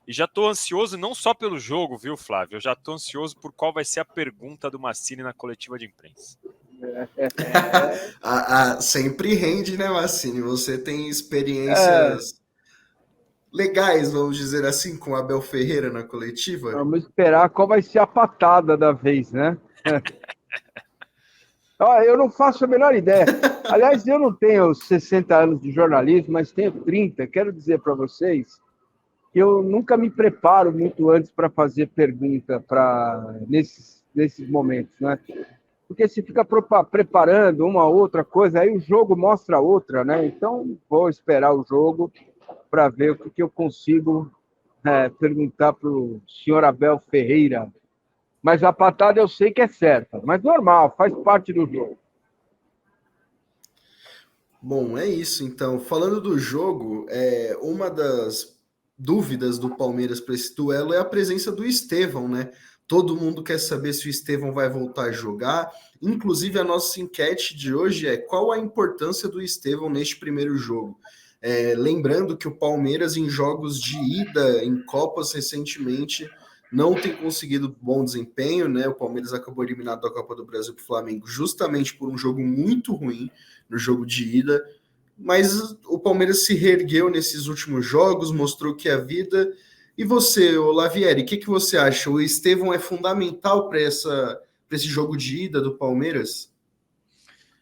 E já estou ansioso não só pelo jogo, viu, Flávio? Eu já estou ansioso por qual vai ser a pergunta do Massini na coletiva de imprensa. Sempre rende, né, Massini? Você tem experiências legais, vamos dizer assim, com Abel Ferreira na coletiva? Vamos esperar qual vai ser a patada da vez, né? Eu não faço a menor ideia. Aliás, eu não tenho 60 anos de jornalismo, mas tenho 30. Quero dizer para vocês que eu nunca me preparo muito antes para fazer pergunta nesses momentos, né? Porque se fica preparando uma outra coisa, aí o jogo mostra outra, né? Então, vou esperar o jogo para ver o que eu consigo perguntar para o senhor Abel Ferreira. Mas a patada eu sei que é certa, mas normal, faz parte do jogo. Bom, é isso então. Falando do jogo, uma das dúvidas do Palmeiras para esse duelo é a presença do Estevão, né? Todo mundo quer saber se o Estevão vai voltar a jogar. Inclusive, a nossa enquete de hoje é qual a importância do Estevão neste primeiro jogo. Lembrando que o Palmeiras, em jogos de ida, em Copas recentemente, não tem conseguido bom desempenho, né? O Palmeiras acabou eliminado da Copa do Brasil para o Flamengo justamente por um jogo muito ruim no jogo de ida, mas o Palmeiras se reergueu nesses últimos jogos, mostrou que é a vida. E você, Lavieri, o que você acha? O Estevão é fundamental para esse jogo de ida do Palmeiras?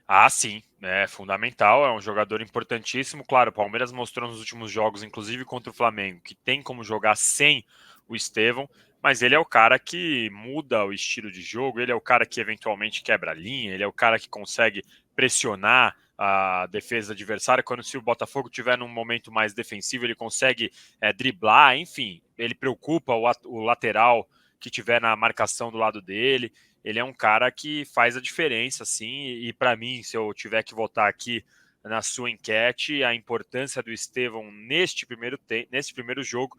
Ah, sim, é fundamental, é um jogador importantíssimo. Claro, o Palmeiras mostrou nos últimos jogos, inclusive contra o Flamengo, que tem como jogar sem o Estevão, mas ele é o cara que muda o estilo de jogo, ele é o cara que eventualmente quebra a linha, ele é o cara que consegue pressionar a defesa adversária. Quando se o Botafogo tiver num momento mais defensivo, ele consegue driblar, enfim, ele preocupa o lateral que tiver na marcação do lado dele. Ele é um cara que faz a diferença, sim, e para mim, se eu tiver que votar aqui na sua enquete, a importância do Estevão neste primeiro jogo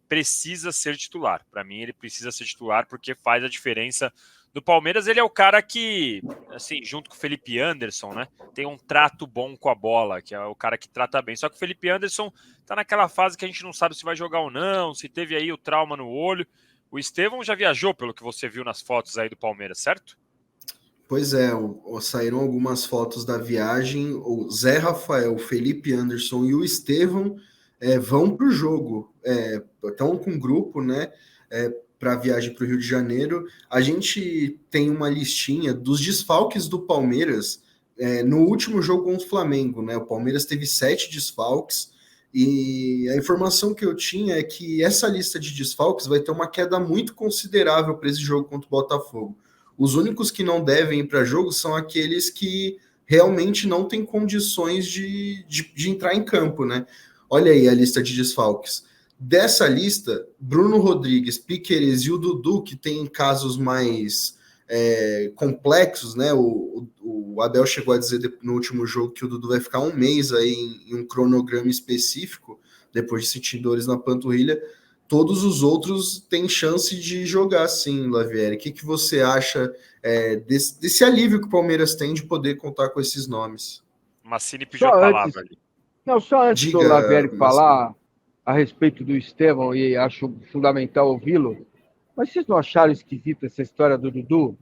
precisa ser titular. Para mim, ele precisa ser titular porque faz a diferença do Palmeiras. Ele é o cara que, assim, junto com o Felipe Anderson, né, tem um trato bom com a bola, que é o cara que trata bem. Só que o Felipe Anderson tá naquela fase que a gente não sabe se vai jogar ou não, se teve aí o trauma no olho. O Estevão já viajou, pelo que você viu nas fotos aí do Palmeiras, certo? Pois é, saíram algumas fotos da viagem. O Zé Rafael, o Felipe Anderson e o Estevão vão para o jogo. Estão com um grupo, né? Para a viagem para o Rio de Janeiro. A gente tem uma listinha dos desfalques do Palmeiras no último jogo contra o Flamengo, né? O Palmeiras teve 7 desfalques. E a informação que eu tinha é que essa lista de desfalques vai ter uma queda muito considerável para esse jogo contra o Botafogo. Os únicos que não devem ir para jogo são aqueles que realmente não têm condições de entrar em campo, né? Olha aí a lista de desfalques. Dessa lista, Bruno Rodrigues, Piquerez e o Dudu, que tem casos mais complexos, né? O Abel chegou a dizer no último jogo que o Dudu vai ficar um mês aí em um cronograma específico, depois de sentir dores na panturrilha. Todos os outros têm chance de jogar sim, Lavieri. O que você acha desse alívio que o Palmeiras tem de poder contar com esses nomes? Massini pediu a palavra ali. Só antes do Diga, Lavieri falar Massini. a respeito do Estevão, e acho fundamental ouvi-lo, mas vocês não acharam esquisita essa história do Dudu?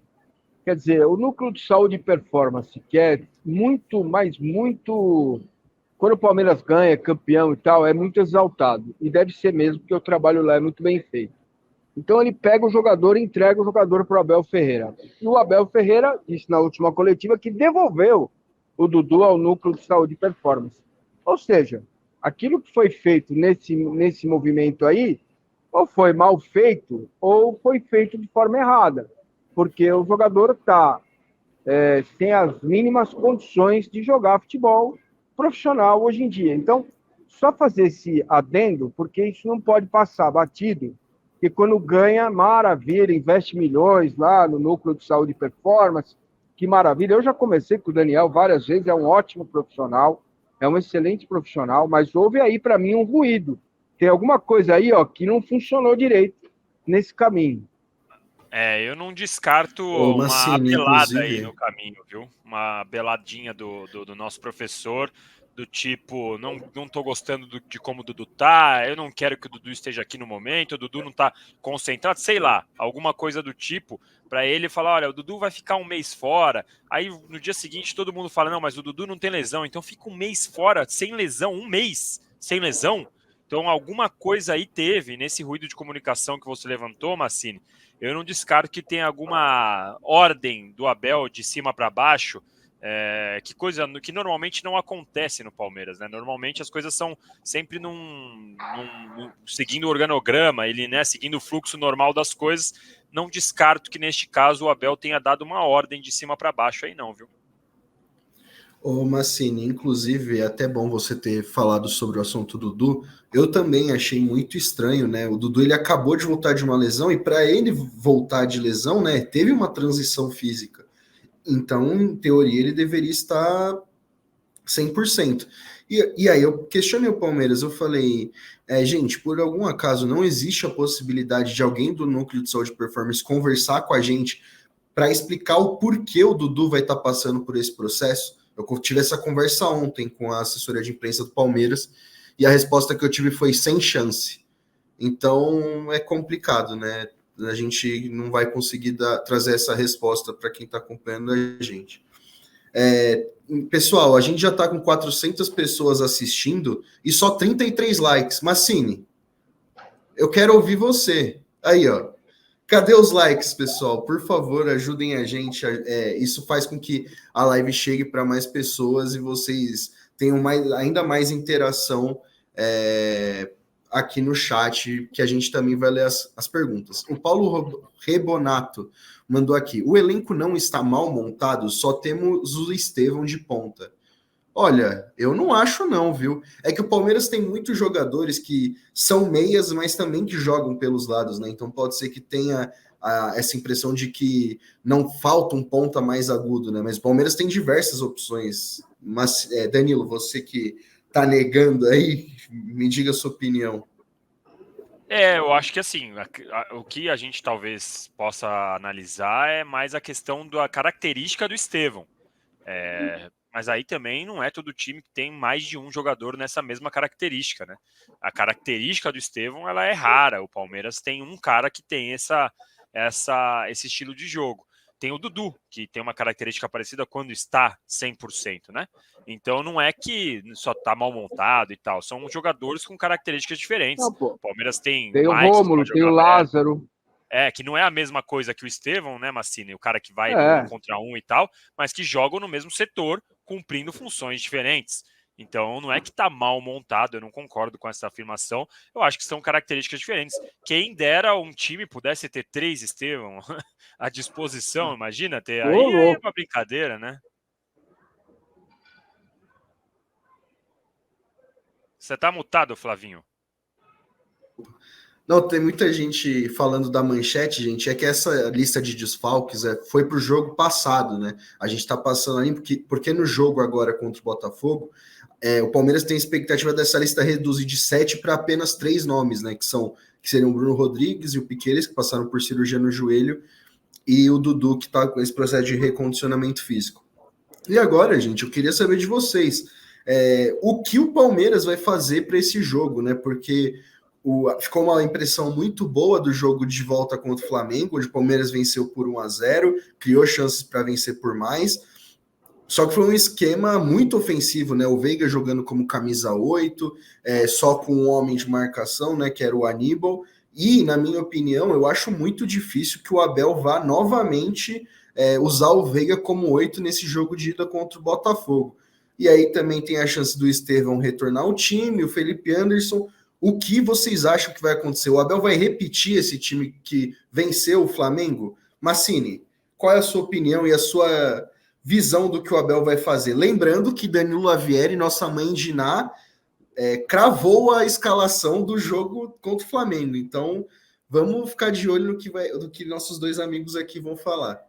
Quer dizer, o núcleo de saúde e performance, que é muito, mas muito. Quando o Palmeiras ganha, campeão e tal, é muito exaltado. E deve ser mesmo, porque o trabalho lá é muito bem feito. Então ele pega o jogador e entrega o jogador para o Abel Ferreira. E o Abel Ferreira disse na última coletiva que devolveu o Dudu ao núcleo de saúde e performance. Ou seja, aquilo que foi feito nesse movimento aí, ou foi mal feito, ou foi feito de forma errada. Porque o jogador está sem as mínimas condições de jogar futebol profissional hoje em dia. Então, só fazer esse adendo, porque isso não pode passar batido, que quando ganha, maravilha, investe milhões lá no núcleo de saúde e performance, que maravilha. Eu já conversei com o Daniel várias vezes, é um ótimo profissional, é um excelente profissional, mas houve aí para mim um ruído. Tem alguma coisa aí que não funcionou direito nesse caminho. Eu não descarto uma Massini, belada aí inclusive. no caminho, viu? Uma beladinha do nosso professor do tipo, não tô gostando de como o Dudu tá, eu não quero que o Dudu esteja aqui no momento, o Dudu não tá concentrado, sei lá, alguma coisa do tipo, para ele falar, olha, o Dudu vai ficar um mês fora, aí no dia seguinte todo mundo fala, não, mas o Dudu não tem lesão, então fica um mês fora, sem lesão, um mês sem lesão, então alguma coisa aí teve, nesse ruído de comunicação que você levantou, Massini, eu não descarto que tenha alguma ordem do Abel de cima para baixo, que normalmente não acontece no Palmeiras, né? Normalmente as coisas são sempre seguindo o organograma, ele, né, seguindo o fluxo normal das coisas. Não descarto que neste caso o Abel tenha dado uma ordem de cima para baixo aí não, viu? Ô Massini, inclusive é até bom você ter falado sobre o assunto do Dudu. Eu também achei muito estranho, né? O Dudu ele acabou de voltar de uma lesão e para ele voltar de lesão, né, teve uma transição física. Então, em teoria, ele deveria estar 100%. E aí eu questionei o Palmeiras, eu falei, gente, por algum acaso não existe a possibilidade de alguém do Núcleo de Saúde e Performance conversar com a gente para explicar o porquê o Dudu vai estar passando por esse processo? Eu tive essa conversa ontem com a assessoria de imprensa do Palmeiras e a resposta que eu tive foi sem chance. Então, é complicado, né? A gente não vai conseguir trazer essa resposta para quem está acompanhando a gente. Pessoal, a gente já está com 400 pessoas assistindo e só 33 likes. Massini, eu quero ouvir você. Aí, ó. Cadê os likes, pessoal? Por favor, ajudem a gente. Isso faz com que a live chegue para mais pessoas e vocês tenham ainda mais interação aqui no chat, que a gente também vai ler as perguntas. O Paulo Rebonato mandou aqui. O elenco não está mal montado, só temos o Estevão de ponta. Olha, eu não acho não, viu? É que o Palmeiras tem muitos jogadores que são meias, mas também que jogam pelos lados, né? Então pode ser que tenha essa impressão de que não falta um ponta mais agudo, né? Mas o Palmeiras tem diversas opções. Mas, Danilo, você que tá negando aí, me diga a sua opinião. Eu acho que assim, o que a gente talvez possa analisar é mais a questão da característica do Estevão. Mas aí também não é todo time que tem mais de um jogador nessa mesma característica, né? A característica do Estevão, ela é rara. O Palmeiras tem um cara que tem esse estilo de jogo. Tem o Dudu, que tem uma característica parecida quando está 100%, né? Então não é que só tá mal montado e tal. São jogadores com características diferentes. O Palmeiras tem o Rômulo, tem o Lázaro. Que não é a mesma coisa que o Estevão, né, Massini? O cara que vai no 1 contra 1 e tal, mas que jogam no mesmo setor, cumprindo funções diferentes. Então, não é que tá mal montado, eu não concordo com essa afirmação. Eu acho que são características diferentes. Quem dera um time pudesse ter 3 Estevão à disposição, imagina ter. Aí é uma brincadeira, né? Você tá mutado, Flavinho? Não, tem muita gente falando da manchete, gente, é que essa lista de desfalques foi para o jogo passado, né? A gente está passando ali, porque no jogo agora contra o Botafogo, o Palmeiras tem a expectativa dessa lista reduzir de 7 para apenas 3 nomes, né? Que seriam o Bruno Rodrigues e o Piqueires, que passaram por cirurgia no joelho, e o Dudu, que está com esse processo de recondicionamento físico. E agora, gente, eu queria saber de vocês, o que o Palmeiras vai fazer para esse jogo, né? Porque ficou uma impressão muito boa do jogo de volta contra o Flamengo, onde o Palmeiras venceu por 1-0, criou chances para vencer por mais, só que foi um esquema muito ofensivo, né? O Veiga jogando como camisa 8, só com um homem de marcação, né? Que era o Aníbal, e, na minha opinião, eu acho muito difícil que o Abel vá novamente usar o Veiga como 8 nesse jogo de ida contra o Botafogo. E aí também tem a chance do Estevão retornar ao time, o Felipe Anderson. O que vocês acham que vai acontecer? O Abel vai repetir esse time que venceu o Flamengo? Massini, qual é a sua opinião e a sua visão do que o Abel vai fazer? Lembrando que Danilo Lavieri, nossa mãe Diná, cravou a escalação do jogo contra o Flamengo. Então, vamos ficar de olho no que nossos dois amigos aqui vão falar.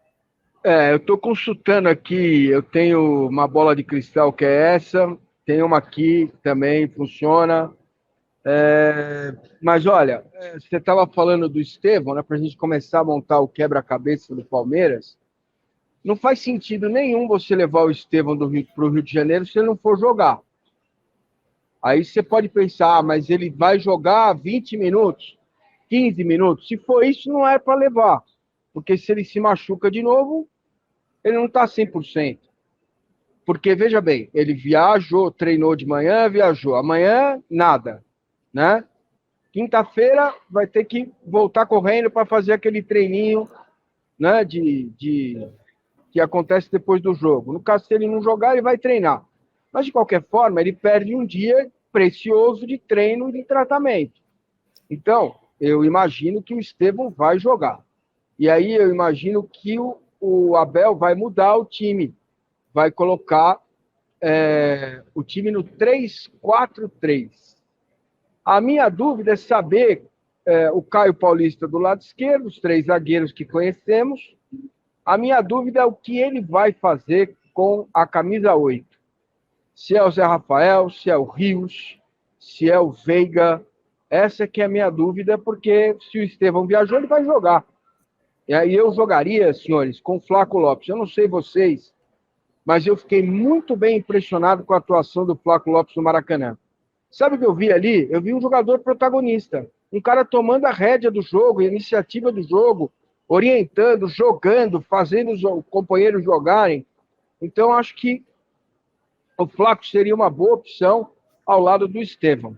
Eu estou consultando aqui, eu tenho uma bola de cristal que é essa, tem uma aqui também, funciona. Mas olha, você estava falando do Estevão, né, para a gente começar a montar o quebra-cabeça do Palmeiras. Não faz sentido nenhum você levar o Estevão para o Rio de Janeiro se ele não for jogar. Aí você pode pensar, mas ele vai jogar 20 minutos, 15 minutos. Se for isso, não é para levar. Porque se ele se machuca de novo, ele não está 100%. Porque, veja bem, ele viajou, treinou de manhã, viajou. Amanhã, nada, né? Quinta-feira vai ter que voltar correndo para fazer aquele treininho, né, que acontece depois do jogo. No caso, se ele não jogar, ele vai treinar. Mas, de qualquer forma, ele perde um dia precioso de treino e de tratamento. Então, eu imagino que o Estevão vai jogar. E aí eu imagino que o Abel vai mudar o time. Vai colocar o time no 3-4-3. A minha dúvida é saber o Caio Paulista do lado esquerdo, os 3 zagueiros que conhecemos. A minha dúvida é o que ele vai fazer com a camisa 8. Se é o Zé Rafael, se é o Rios, se é o Veiga. Essa que é a minha dúvida, porque se o Estevão viajou, ele vai jogar. E aí eu jogaria, senhores, com o Flaco Lopes. Eu não sei vocês, mas eu fiquei muito bem impressionado com a atuação do Flaco Lopes no Maracanã. Sabe o que eu vi ali? Eu vi um jogador protagonista, um cara tomando a rédea do jogo, a iniciativa do jogo, orientando, jogando, fazendo os companheiros jogarem. Então, acho que o Flaco seria uma boa opção ao lado do Estevão.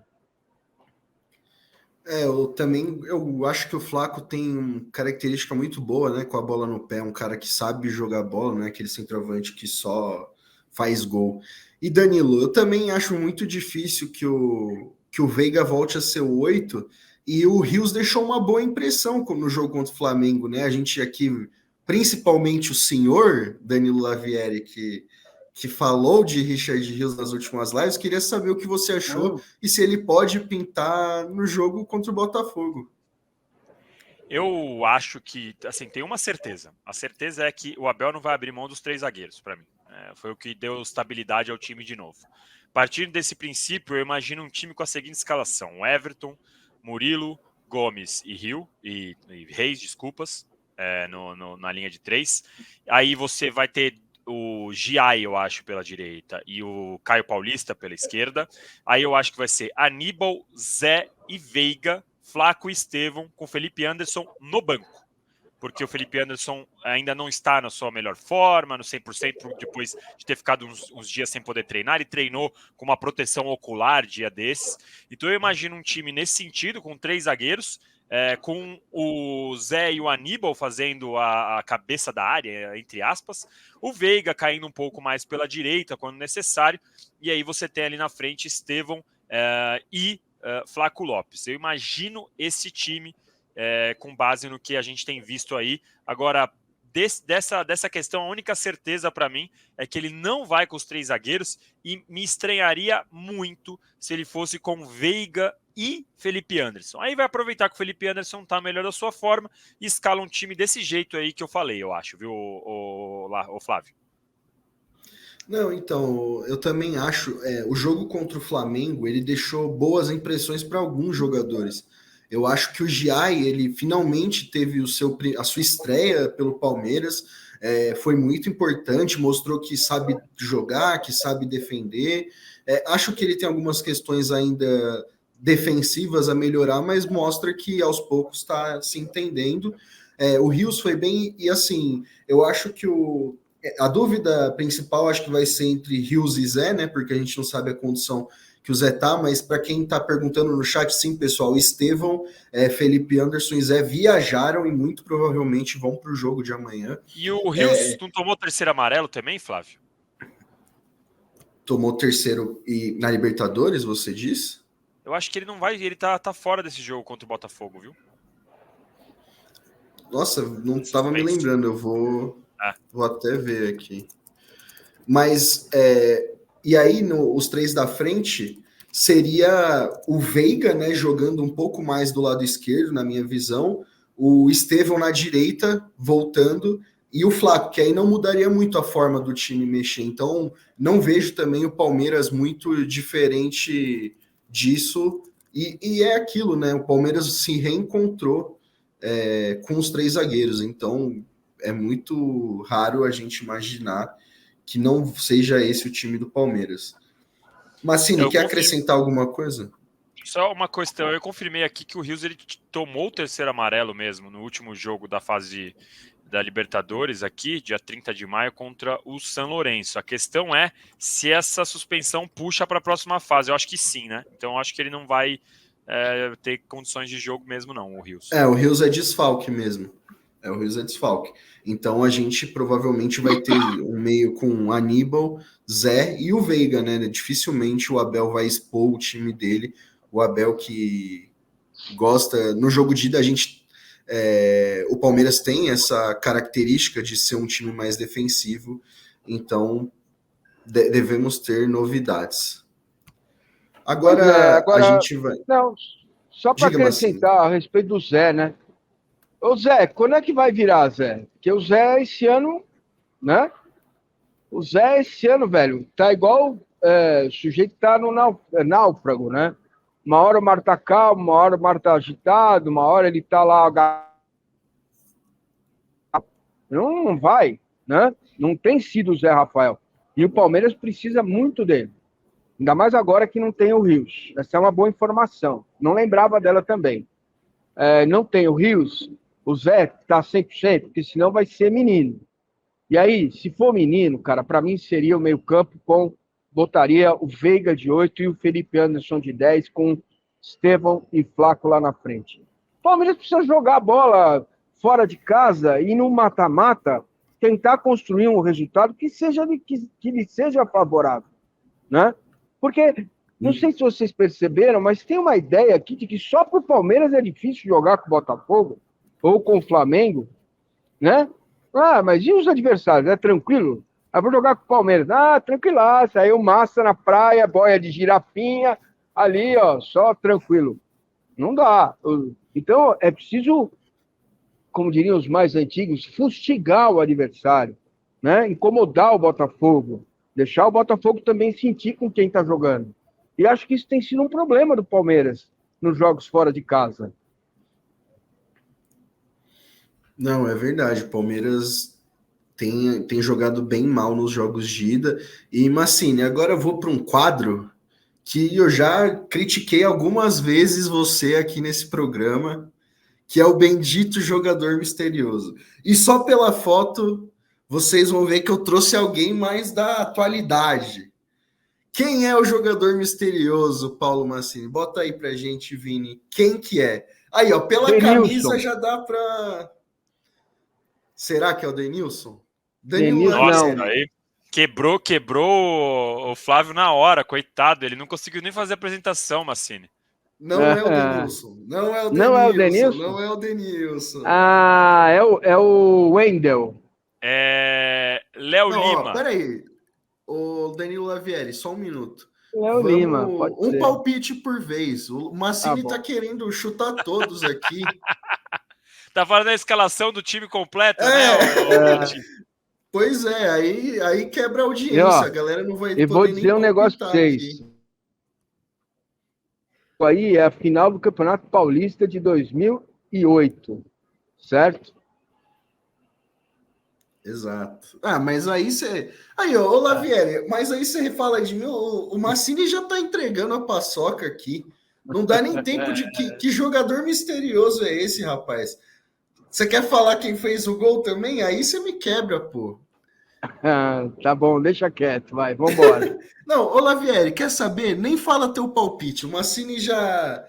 Eu acho que o Flaco tem uma característica muito boa, né, com a bola no pé, um cara que sabe jogar bola, não é aquele centroavante que só faz gol. E Danilo, eu também acho muito difícil que o Veiga volte a ser o 8, e o Rios deixou uma boa impressão no jogo contra o Flamengo, né? A gente aqui, principalmente o senhor Danilo Lavieri, que falou de Richard Rios nas últimas lives, queria saber o que você achou e se ele pode pintar no jogo contra o Botafogo. Eu acho que, assim, tem uma certeza. A certeza é que o Abel não vai abrir mão dos 3 zagueiros, para mim. Foi o que deu estabilidade ao time de novo. Partindo desse princípio, eu imagino um time com a seguinte escalação: Everton, Murilo, Gomes e Reis, desculpas, na linha de 3. Aí você vai ter o Giai, eu acho, pela direita, e o Caio Paulista pela esquerda. Aí eu acho que vai ser Aníbal, Zé e Veiga, Flaco e Estevão, com Felipe Anderson no banco. Porque o Felipe Anderson ainda não está na sua melhor forma, no 100%, depois de ter ficado uns dias sem poder treinar. Ele treinou com uma proteção ocular dia desses. Então eu imagino um time nesse sentido, com 3 zagueiros, com o Zé e o Aníbal fazendo a cabeça da área, entre aspas, o Veiga caindo um pouco mais pela direita quando necessário, e aí você tem ali na frente Estevão e Flaco Lopes. Eu imagino esse time com base no que a gente tem visto aí. Agora, dessa questão, a única certeza para mim é que ele não vai com os 3 zagueiros, e me estranharia muito se ele fosse com Veiga e Felipe Anderson. Aí vai aproveitar que o Felipe Anderson tá melhor da sua forma e escala um time desse jeito aí que eu falei, eu acho, viu, o Flávio? Não, então, eu também acho, o jogo contra o Flamengo, ele deixou boas impressões para alguns jogadores. Eu acho que o Giai, ele finalmente teve a sua estreia pelo Palmeiras, foi muito importante, mostrou que sabe jogar, que sabe defender. Acho que ele tem algumas questões ainda defensivas a melhorar, mas mostra que aos poucos está se entendendo. O Rios foi bem, e assim, eu acho que a dúvida principal acho que vai ser entre Rios e Zé, né? Porque a gente não sabe a condição que o Zé tá, mas para quem tá perguntando no chat, sim, pessoal, Estevão, Felipe Anderson e Zé viajaram e muito provavelmente vão para o jogo de amanhã. E o Rios não tomou 3º amarelo também, Flávio? Tomou 3º e na Libertadores, você diz? Eu acho que ele não vai, ele tá fora desse jogo contra o Botafogo, viu? Nossa, não estava me lembrando, eu vou até ver aqui. Mas, e aí, os 3 da frente, seria o Veiga, né, jogando um pouco mais do lado esquerdo, na minha visão, o Estevão na direita, voltando, e o Flaco, que aí não mudaria muito a forma do time mexer. Então, não vejo também o Palmeiras muito diferente disso, e é aquilo, né, o Palmeiras se reencontrou com os 3 zagueiros, então é muito raro a gente imaginar que não seja esse o time do Palmeiras. Massini, quer acrescentar alguma coisa? Só uma questão, eu confirmei aqui que o Rios ele tomou o terceiro amarelo mesmo no último jogo da fase da Libertadores aqui, dia 30 de maio, contra o San Lourenço. A questão é se essa suspensão puxa para a próxima fase. Eu acho que sim, né? Então eu acho que ele não vai ter condições de jogo mesmo não, o Rios. O Rios é desfalque mesmo. O Rios é desfalque. Então a gente provavelmente vai ter um meio com Aníbal, Zé e o Veiga, né? Dificilmente o Abel vai expor o time dele. O Abel que gosta... No jogo de ida, a gente... o Palmeiras tem essa característica de ser um time mais defensivo. Então devemos ter novidades. Agora a gente vai... Não, só para acrescentar a respeito do Zé, né? Ô Zé, quando é que vai virar, Zé? Porque o Zé esse ano, né? O Zé esse ano, velho, tá igual o sujeito tá no náufrago, né? Uma hora o mar tá calmo, uma hora o mar tá agitado, uma hora ele tá lá... Não vai, né? Não tem sido o Zé Rafael. E o Palmeiras precisa muito dele. Ainda mais agora que não tem o Rios. Essa é uma boa informação. Não lembrava dela também. Não tem o Rios, o Zé tá 100%, porque senão vai ser menino. E aí, se for menino, cara, para mim seria o meio-campo botaria o Veiga de 8 e o Felipe Anderson de 10, com Estevão e Flaco lá na frente. O Palmeiras precisa jogar a bola fora de casa e no mata-mata tentar construir um resultado que lhe seja favorável, né? Porque, não sei se vocês perceberam, mas tem uma ideia aqui de que só para o Palmeiras é difícil jogar com o Botafogo ou com o Flamengo, né? Mas e os adversários? É tranquilo? Vou jogar com o Palmeiras. Tranquilaço. Aí o Massa na praia, boia de girafinha, ali, ó, só tranquilo. Não dá. Então, é preciso, como diriam os mais antigos, fustigar o adversário, né? Incomodar o Botafogo. Deixar o Botafogo também sentir com quem está jogando. E acho que isso tem sido um problema do Palmeiras nos jogos fora de casa. Não, é verdade. O Palmeiras tem jogado bem mal nos jogos de ida. E, Massini, agora eu vou para um quadro que eu já critiquei algumas vezes você aqui nesse programa, que é o bendito jogador misterioso. E só pela foto, vocês vão ver que eu trouxe alguém mais da atualidade. Quem é o jogador misterioso, Paulo Massini? Bota aí pra gente, Vini. Quem que é? Aí, ó, pela camisa já dá pra... Será que é o Denilson? Nossa, aí quebrou o Flávio na hora, coitado. Ele não conseguiu nem fazer a apresentação, Massini. Não é o Denilson. Não é o Denilson. Não é o Denilson? Não é o Denilson. É o Wendel. Léo Lima. Peraí. O Danilo Lavieri, só um minuto. Léo Lima, pode ser. Palpite por vez. O Massini tá querendo chutar todos aqui. Tá falando da escalação do time completo, né? Pois é, aí quebra a audiência. A galera não vai poder. Eu vou dizer um negócio pra vocês. Aqui. Aí é a final do Campeonato Paulista de 2008, certo? Exato. Mas aí você... Aí, ô Lavieri, mas aí você fala de mim, o Massini já tá entregando a paçoca aqui. Não dá nem tempo de... Que jogador misterioso é esse, rapaz? Você quer falar quem fez o gol também? Aí você me quebra, pô. Tá bom, deixa quieto, vai, vambora. Não, ô Lavieri, quer saber? Nem fala teu palpite. O Massini já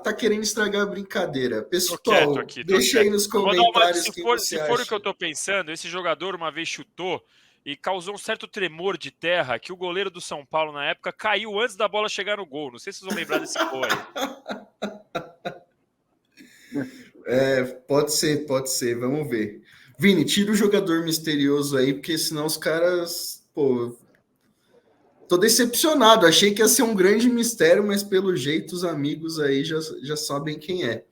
tá querendo estragar a brincadeira. Pessoal, deixa aí nos comentários se for o que eu tô pensando, esse jogador uma vez chutou e causou um certo tremor de terra que o goleiro do São Paulo na época caiu antes da bola chegar no gol. Não sei se vocês vão lembrar desse gol aí. Pode ser, vamos ver. Vini, tira o jogador misterioso aí, porque senão os caras... Pô, tô decepcionado. Achei que ia ser um grande mistério, mas pelo jeito os amigos aí já sabem quem é.